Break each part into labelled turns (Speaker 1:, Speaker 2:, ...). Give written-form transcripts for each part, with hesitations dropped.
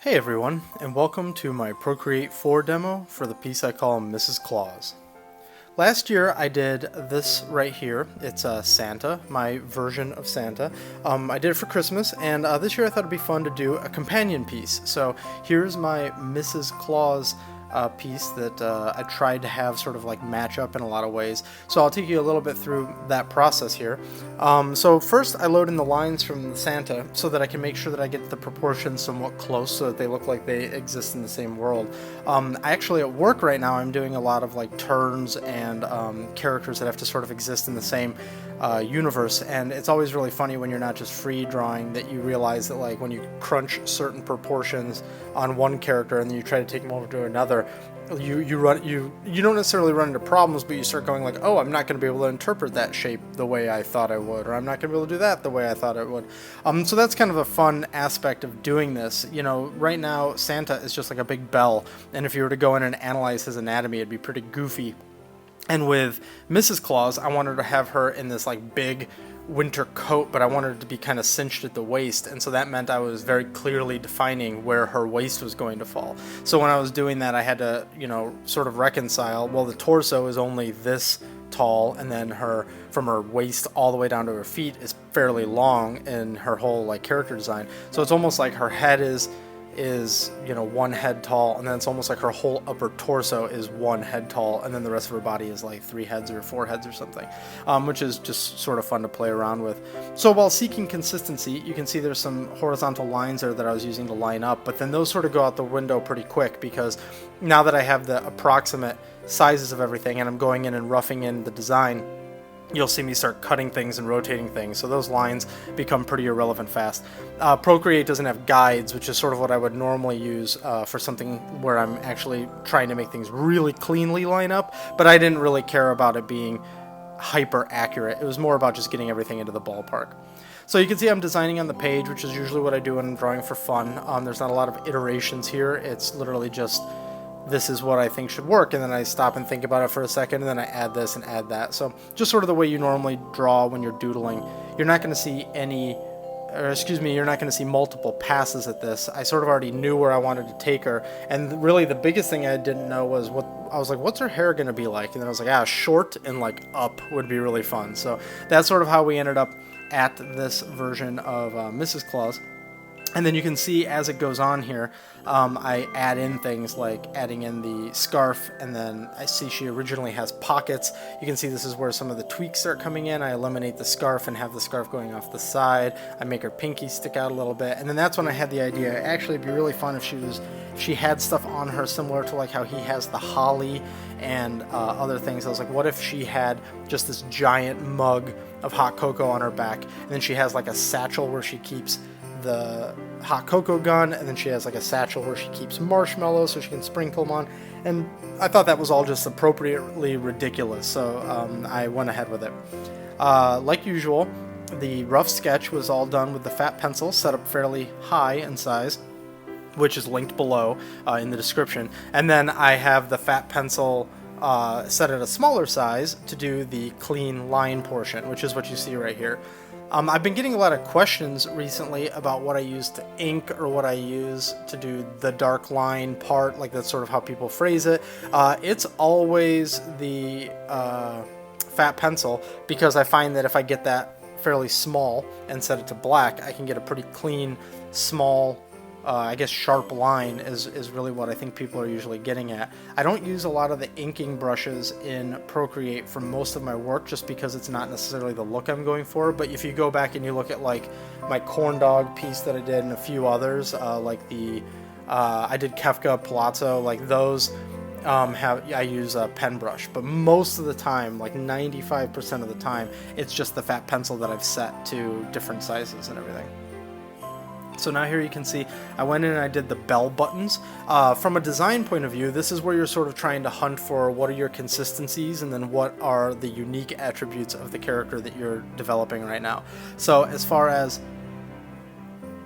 Speaker 1: Hey everyone, and welcome to my Procreate 4 demo for the piece I call Mrs. Claus. Last year I did this right here. It's Santa, my version of Santa. I did it for Christmas, and this year I thought it'd be fun to do a companion piece. So here's my Mrs. Claus piece that I tried to have sort of like match up in a lot of ways. So I'll take you a little bit through that process here. So first I load in the lines from the Santa so that I can make sure that I get the proportions somewhat close so that they look like they exist in the same world. I actually at work right now I'm doing a lot of like turns and characters that have to sort of exist in the same universe, and it's always really funny when you're not just free drawing that you realize that like when you crunch certain proportions on one character and then you try to take them over to another, you don't necessarily run into problems, but you start going like, oh, I'm not going to be able to interpret that shape the way I thought I would, or I'm not going to be able to do that the way I thought I would. So that's kind of a fun aspect of doing this. You know, right now Santa is just like a big bell, and if you were to go in and analyze his anatomy, it'd be pretty goofy. And with Mrs. Claus, I wanted to have her in this like big winter coat, but I wanted it to be kind of cinched at the waist, and so that meant I was very clearly defining where her waist was going to fall. So when I was doing that, I had to, sort of reconcile, well, the torso is only this tall, and then from her waist all the way down to her feet is fairly long in her whole like character design. So it's almost like her head is one head tall, and then it's almost like her whole upper torso is one head tall, and then the rest of her body is like 3 heads or 4 heads or something, which is just sort of fun to play around with. So while seeking consistency, you can see there's some horizontal lines there that I was using to line up, but then those sort of go out the window pretty quick because now that I have the approximate sizes of everything and I'm going in and roughing in the design, you'll see me start cutting things and rotating things, so those lines become pretty irrelevant fast. Procreate doesn't have guides, which is sort of what I would normally use for something where I'm actually trying to make things really cleanly line up, but I didn't really care about it being hyper accurate. It was more about just getting everything into the ballpark. So you can see I'm designing on the page, which is usually what I do when I'm drawing for fun. There's not a lot of iterations here. It's literally just this is what I think should work, and then I stop and think about it for a second, and then I add this and add that. So just sort of the way you normally draw when you're doodling. You're not going to see you're not going to see multiple passes at this. I sort of already knew where I wanted to take her, and really the biggest thing I didn't know was what's her hair going to be like? And then I was like, short and like up would be really fun. So that's sort of how we ended up at this version of Mrs. Claus. And then you can see as it goes on here, I add in things like adding in the scarf, and then I see she originally has pockets. You can see this is where some of the tweaks start coming in. I eliminate the scarf and have the scarf going off the side. I make her pinky stick out a little bit, and then that's when I had the idea. Actually, it'd be really fun if she had stuff on her similar to like how he has the holly and other things. I was like, what if she had just this giant mug of hot cocoa on her back, and then she has like a satchel where she keeps the hot cocoa gun, and then she has like a satchel where she keeps marshmallows so she can sprinkle them on, and I thought that was all just appropriately ridiculous, so I went ahead with it. Like usual, the rough sketch was all done with the fat pencil set up fairly high in size, which is linked below in the description, and then I have the fat pencil set at a smaller size to do the clean line portion, which is what you see right here. I've been getting a lot of questions recently about what I use to ink or what I use to do the dark line part, like that's sort of how people phrase it. It's always the fat pencil, because I find that if I get that fairly small and set it to black, I can get a pretty clean, small, I guess sharp line is really what I think people are usually getting at. I don't use a lot of the inking brushes in Procreate for most of my work just because it's not necessarily the look I'm going for, but if you go back and you look at like my corn dog piece that I did and a few others, like I did Kefka, Palazzo, like those I use a pen brush, but most of the time, like 95% of the time, it's just the fat pencil that I've set to different sizes and everything. So now here you can see I went in and I did the bell buttons. From a design point of view, this is where you're sort of trying to hunt for what are your consistencies and then what are the unique attributes of the character that you're developing right now. So as far as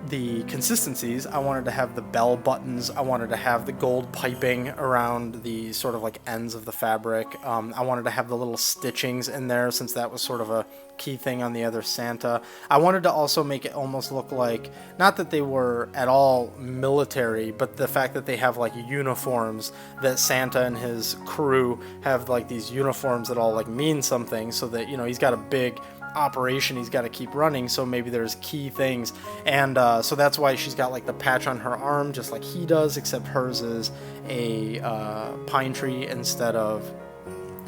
Speaker 1: the consistencies, I wanted to have the bell buttons, I wanted to have the gold piping around the sort of like ends of the fabric. I wanted to have the little stitchings in there, since that was sort of a key thing on the other Santa. I wanted to also make it almost look like, not that they were at all military, but the fact that they have like uniforms, that Santa and his crew have like these uniforms that all like mean something, so that, you know, he's got a big operation he's got to keep running, so maybe there's key things. And so that's why she's got like the patch on her arm just like he does, except hers is a pine tree instead of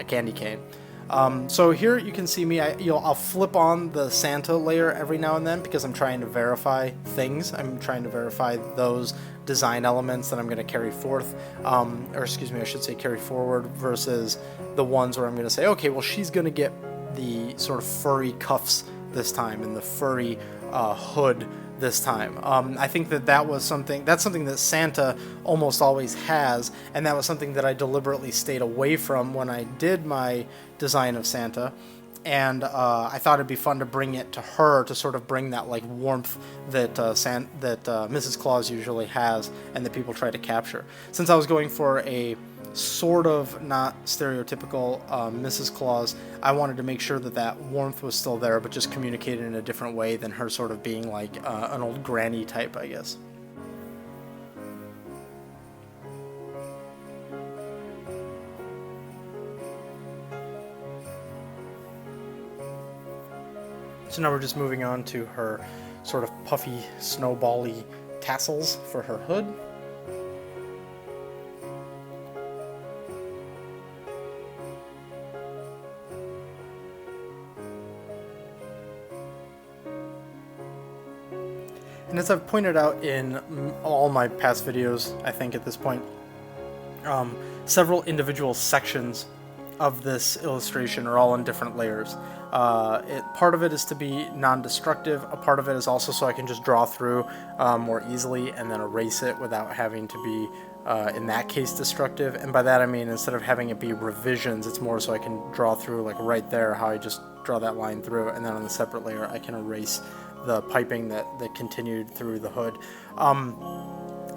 Speaker 1: a candy cane. So here you can see me, I'll flip on the Santa layer every now and then, because I'm trying to verify things. I'm trying to verify those design elements that I'm going to carry forth, or excuse me, I should say carry forward, versus the ones where I'm going to say, okay, well, she's going to get the sort of furry cuffs this time and the furry hood this time. I think that's something that Santa almost always has, and that was something that I deliberately stayed away from when I did my design of Santa. And I thought it'd be fun to bring it to her, to sort of bring that like warmth that Mrs. Claus usually has, and that people try to capture. Since I was going for a sort of not stereotypical Mrs. Claus, I wanted to make sure that warmth was still there, but just communicated in a different way than her sort of being like an old granny type, I guess. So now we're just moving on to her sort of puffy, snowbally tassels for her hood. And as I've pointed out in all my past videos, I think at this point, several individual sections of this illustration are all in different layers. Part of it is to be non-destructive, a part of it is also so I can just draw through more easily and then erase it without having to be, in that case, destructive. And by that I mean, instead of having it be revisions, it's more so I can draw through, like right there, how I just draw that line through, and then on the separate layer I can erase the piping that continued through the hood.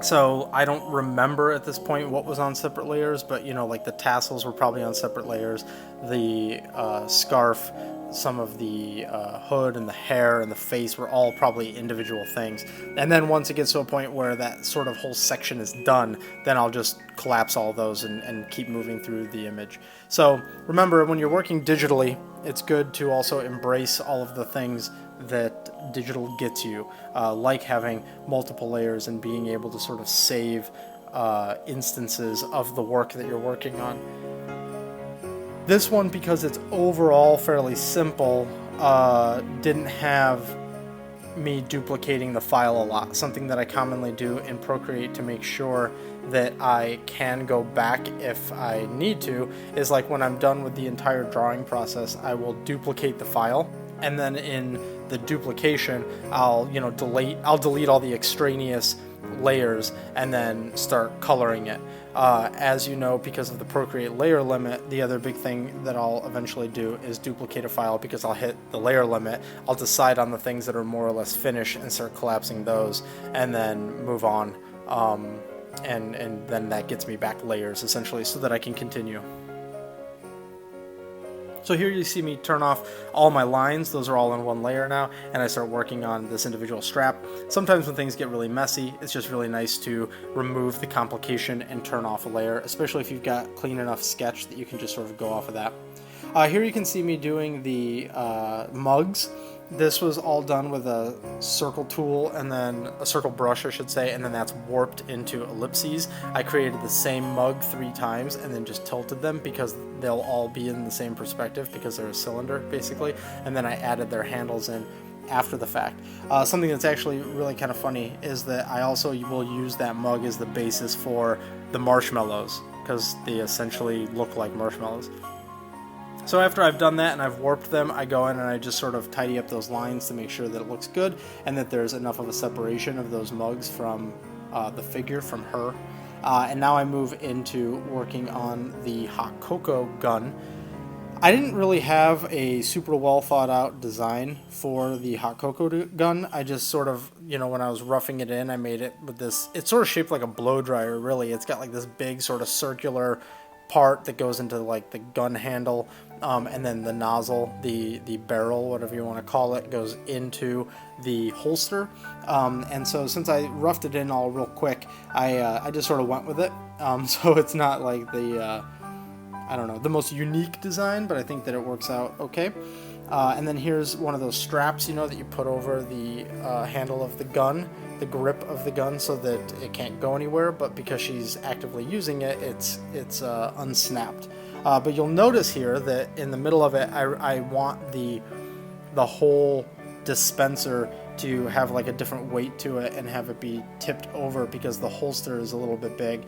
Speaker 1: So I don't remember at this point what was on separate layers, but you know, like the tassels were probably on separate layers, the scarf, some of the hood and the hair and the face were all probably individual things. And then once it gets to a point where that sort of whole section is done, then I'll just collapse all those and keep moving through the image. So remember, when you're working digitally, it's good to also embrace all of the things that digital gets you, like having multiple layers and being able to sort of save instances of the work that you're working on. This one, because it's overall fairly simple, didn't have me duplicating the file a lot. Something that I commonly do in Procreate to make sure that I can go back if I need to is, like, when I'm done with the entire drawing process, I will duplicate the file, and then in the duplication I'll delete all the extraneous layers and then start coloring it. As you know, because of the Procreate layer limit, the other big thing that I'll eventually do is duplicate a file, because I'll hit the layer limit, I'll decide on the things that are more or less finished and start collapsing those, and then move on, and then that gets me back layers essentially so that I can continue. So here you see me turn off all my lines, those are all in one layer now, and I start working on this individual strap. Sometimes when things get really messy, it's just really nice to remove the complication and turn off a layer, especially if you've got clean enough sketch that you can just sort of go off of that. Here you can see me doing the mugs. This was all done with a circle tool, and then a circle brush I should say, and then that's warped into ellipses. I created the same mug 3 times and then just tilted them because they'll all be in the same perspective because they're a cylinder basically, and then I added their handles in after the fact. Something that's actually really kind of funny is that I also will use that mug as the basis for the marshmallows, because they essentially look like marshmallows. So after I've done that and I've warped them, I go in and I just sort of tidy up those lines to make sure that it looks good and that there's enough of a separation of those mugs from the figure, from her. And now I move into working on the hot cocoa gun. I didn't really have a super well thought out design for the hot cocoa gun. I just sort of, you know, when I was roughing it in, I made it with this, it's sort of shaped like a blow dryer, really. It's got like this big sort of circular part that goes into like the gun handle, and then the nozzle, the barrel, whatever you want to call it, goes into the holster. And so since I roughed it in all real quick, I just sort of went with it. So it's not like the I don't know, the most unique design, but I think that it works out okay. And then here's one of those straps, you know, that you put over the handle of the gun, the grip of the gun, so that it can't go anywhere, but because she's actively using it, it's unsnapped. But you'll notice here that in the middle of it, I want the whole dispenser to have like a different weight to it and have it be tipped over because the holster is a little bit big.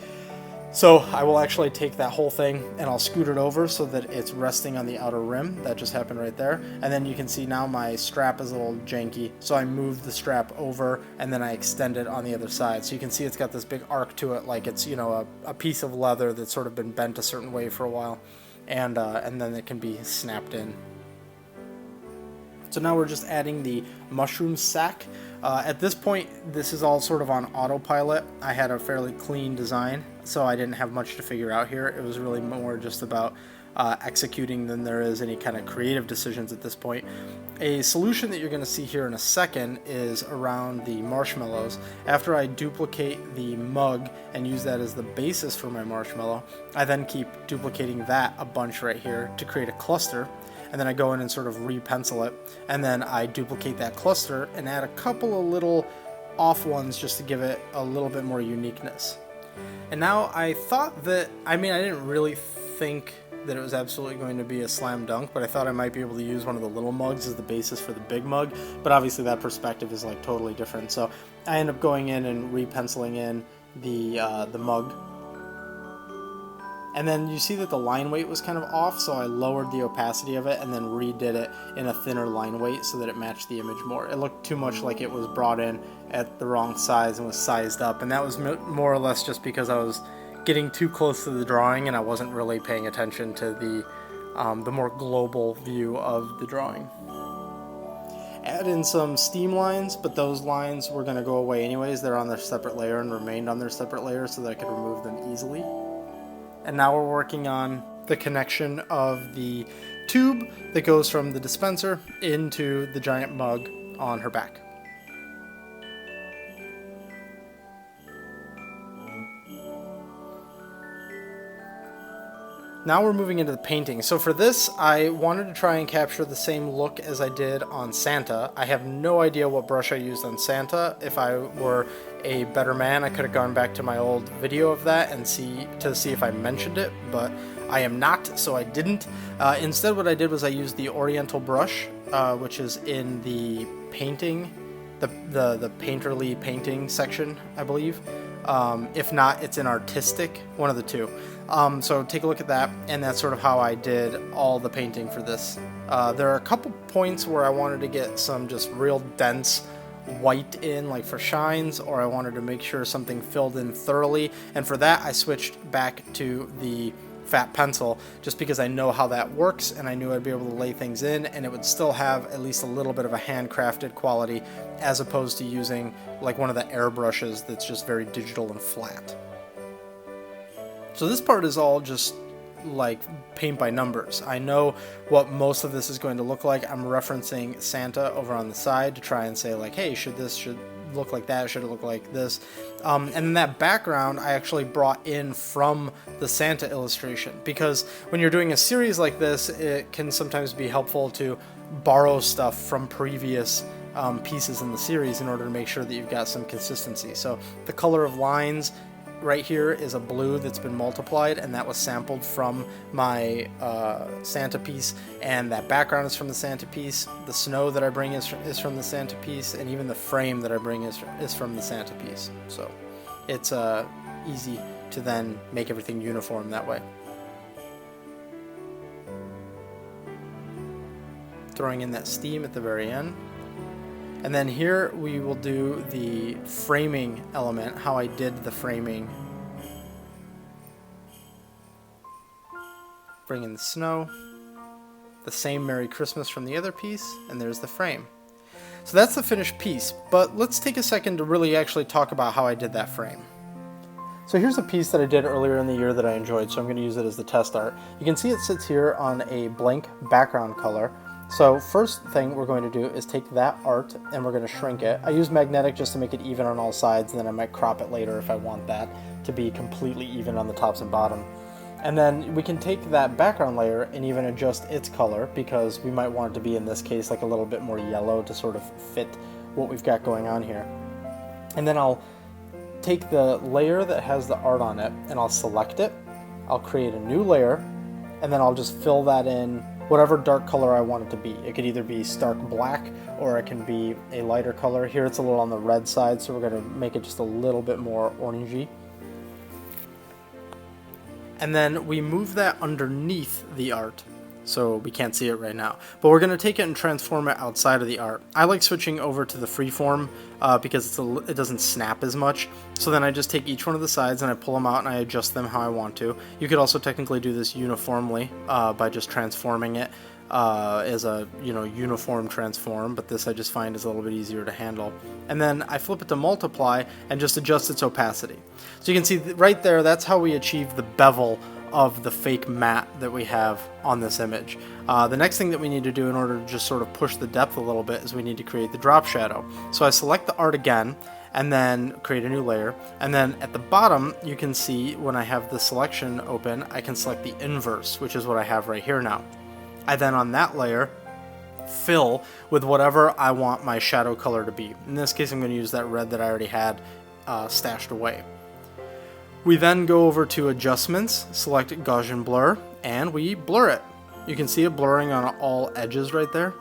Speaker 1: So I will actually take that whole thing and I'll scoot it over so that it's resting on the outer rim. That just happened right there. And then you can see now my strap is a little janky. So I move the strap over and then I extend it on the other side. So you can see it's got this big arc to it, like it's, you know, a piece of leather that's sort of been bent a certain way for a while. And then it can be snapped in. So now we're just adding the mushroom sack. At this point, this is all sort of on autopilot. I had a fairly clean design, so I didn't have much to figure out here. It was really more just about executing than there is any kind of creative decisions at this point. A solution that you're going to see here in a second is around the marshmallows. After I duplicate the mug and use that as the basis for my marshmallow, I then keep duplicating that a bunch right here to create a cluster. And then I go in and sort of re-pencil it, and then I duplicate that cluster and add a couple of little off ones just to give it a little bit more uniqueness. And now I thought that, I mean, I didn't really think that it was absolutely going to be a slam dunk, but I thought I might be able to use one of the little mugs as the basis for the big mug, but obviously that perspective is like totally different. So I end up going in and re-penciling in the mug. And then you see that the line weight was kind of off, so I lowered the opacity of it and then redid it in a thinner line weight so that it matched the image more. It looked too much like it was brought in at the wrong size and was sized up, and that was more or less just because I was getting too close to the drawing and I wasn't really paying attention to the more global view of the drawing. Add in some steam lines, but those lines were going to go away anyways. They're on their separate layer and remained on their separate layer so that I could remove them easily. And now we're working on the connection of the tube that goes from the dispenser into the giant mug on her back. Now we're moving into the painting. So for this, I wanted to try and capture the same look as I did on Santa. I have no idea what brush I used on Santa. If I were a better man, I could have gone back to my old video of that and see if I mentioned it, but I am not, so I didn't. Instead, what I did was I used the Oriental brush, which is in the painting, the painterly painting section, I believe. If not, it's in artistic, one of the two. So take a look at that, and that's sort of how I did all the painting for this. There are a couple points where I wanted to get some just real dense white in, like for shines, or I wanted to make sure something filled in thoroughly, and for that I switched back to the fat pencil just because I know how that works and I knew I'd be able to lay things in and it would still have at least a little bit of a handcrafted quality as opposed to using like one of the airbrushes that's just very digital and flat. So this part is all just like paint by numbers. I know what most of this is going to look like. I'm referencing Santa over on the side to try and say like, hey, should look like that, should it look like this, and then that background I actually brought in from the Santa illustration, because when you're doing a series like this, it can sometimes be helpful to borrow stuff from previous pieces in the series in order to make sure that you've got some consistency. So the color of lines right here is a blue that's been multiplied, and that was sampled from my Santa piece, and that background is from the Santa piece. The snow that I bring is from the Santa piece, and even the frame that I bring is from the Santa piece. So it's easy to then make everything uniform that way. Throwing in that steam at the very end. And then here we will do the framing element, how I did the framing. Bring in the snow. the same Merry Christmas from the other piece, and there's the frame. So that's the finished piece, but let's take a second to really actually talk about how I did that frame. So here's a piece that I did earlier in the year that I enjoyed, so I'm going to use it as the test art. You can see it sits here on a blank background color. So first thing we're going to do is take that art and we're going to shrink it. I use magnetic just to make it even on all sides, and then I might crop it later if I want that to be completely even on the tops and bottom. And then we can take that background layer and even adjust its color, because we might want it to be, in this case, like a little bit more yellow to sort of fit what we've got going on here. And then I'll take the layer that has the art on it and I'll select it. I'll create a new layer, and then I'll just fill that in whatever dark color I want it to be. It could either be stark black or it can be a lighter color. Here it's a little on the red side, so we're going to make it just a little bit more orangey. And then we move that underneath the art, so we can't see it right now. But we're going to take it and transform it outside of the art. I like switching over to the freeform because it doesn't snap as much. So then I just take each one of the sides and I pull them out and I adjust them how I want to. You could also technically do this uniformly by just transforming it as a uniform transform, but this I just find is a little bit easier to handle. And then I flip it to multiply and just adjust its opacity. So you can see right there, that's how we achieve the bevel of the fake matte that we have on this image. The next thing that we need to do in order to just sort of push the depth a little bit is we need to create the drop shadow. So I select the art again and then create a new layer, and then at the bottom you can see when I have the selection open, I can select the inverse, which is what I have right here now. I then on that layer fill with whatever I want my shadow color to be. In this case I'm going to use that red that I already had stashed away. We then go over to adjustments, select Gaussian blur, and we blur it. You can see it blurring on all edges right there.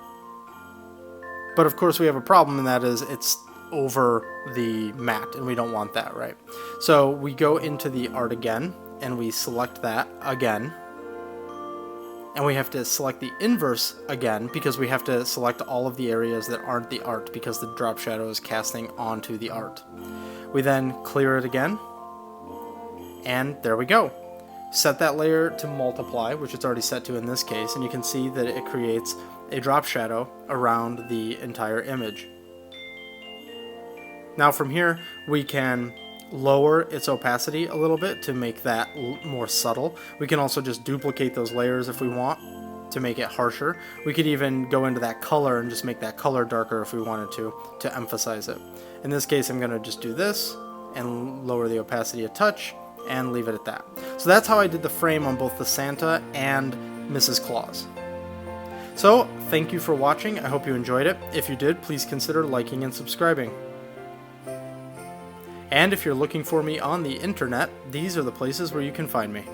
Speaker 1: But of course we have a problem, and that is it's over the matte, and we don't want that, right? So we go into the art again and we select that again. And we have to select the inverse again because we have to select all of the areas that aren't the art because the drop shadow is casting onto the art. We then clear it again. And there we go. Set that layer to multiply, which it's already set to in this case, and you can see that it creates a drop shadow around the entire image. Now from here, we can lower its opacity a little bit to make that more subtle. We can also just duplicate those layers if we want to make it harsher. We could even go into that color and just make that color darker if we wanted to emphasize it. In this case, I'm going to just do this and lower the opacity a touch and leave it at that. So that's how I did the frame on both the Santa and Mrs. Claus. So thank you for watching. I hope you enjoyed it. If you did, please consider liking and subscribing. And if you're looking for me on the internet, these are the places where you can find me.